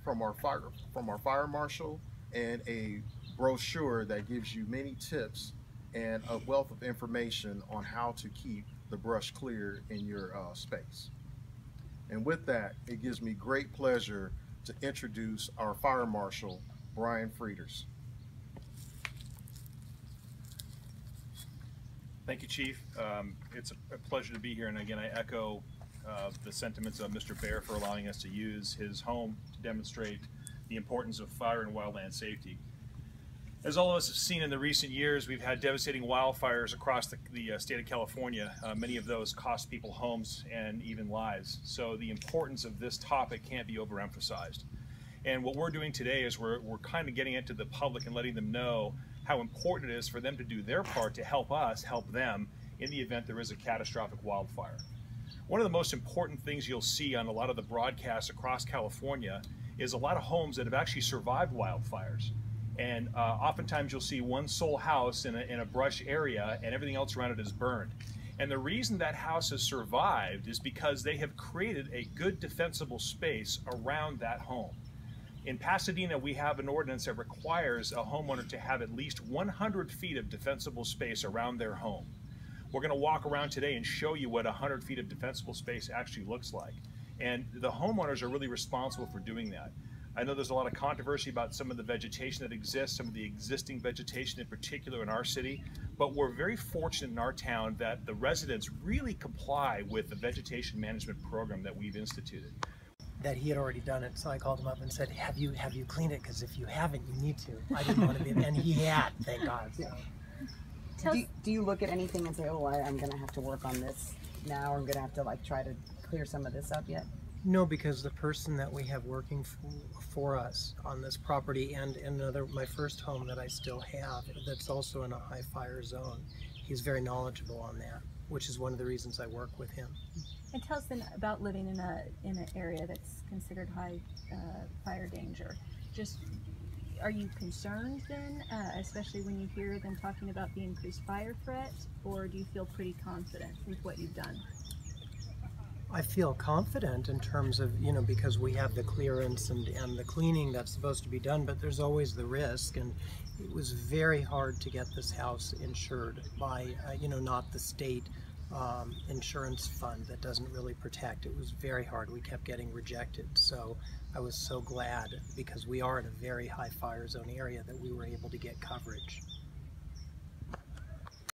from our fire marshal, and a brochure that gives you many tips and a wealth of information on how to keep the brush clear in your space. And with that, it gives me great pleasure to introduce our fire marshal, Brian Frieders. Thank you, Chief. It's a pleasure to be here, and again, I echo the sentiments of Mr. Bear for allowing us to use his home to demonstrate the importance of fire and wildland safety. As all of us have seen in the recent years, we've had devastating wildfires across the state of California. Many of those cost people homes and even lives. So the importance of this topic can't be overemphasized. And what we're doing today is we're kind of getting it to the public and letting them know how important it is for them to do their part to help us help them in the event there is a catastrophic wildfire. One of the most important things you'll see on a lot of the broadcasts across California is a lot of homes that have actually survived wildfires. And oftentimes you'll see one sole house in a brush area and everything else around it is burned. And the reason that house has survived is because they have created a good defensible space around that home. In Pasadena, we have an ordinance that requires a homeowner to have at least 100 feet of defensible space around their home. We're going to walk around today and show you what 100 feet of defensible space actually looks like. And the homeowners are really responsible for doing that. I know there's a lot of controversy about some of the vegetation that exists, some of the existing vegetation in particular in our city, but we're very fortunate in our town that the residents really comply with the vegetation management program that we've instituted. That he had already done it, so I called him up and said, have you cleaned it? Because if you haven't, you need to. I didn't want to be, and he had, thank God. So. Do you look at anything and say, oh, I'm going to have to work on this now, or I'm going to have to like try to clear some of this up yet? No, because the person that we have working for us on this property and my first home that I still have, that's also in a high fire zone, he's very knowledgeable on that, which is one of the reasons I work with him. And tell us then about living in an area that's considered high fire danger. Just, are you concerned then, especially when you hear them talking about the increased fire threat, or do you feel pretty confident with what you've done? I feel confident in terms of, because we have the clearance and the cleaning that's supposed to be done, but there's always the risk, and it was very hard to get this house insured by, not the state insurance fund that doesn't really protect. It was very hard. We kept getting rejected. So I was so glad, because we are in a very high fire zone area, that we were able to get coverage.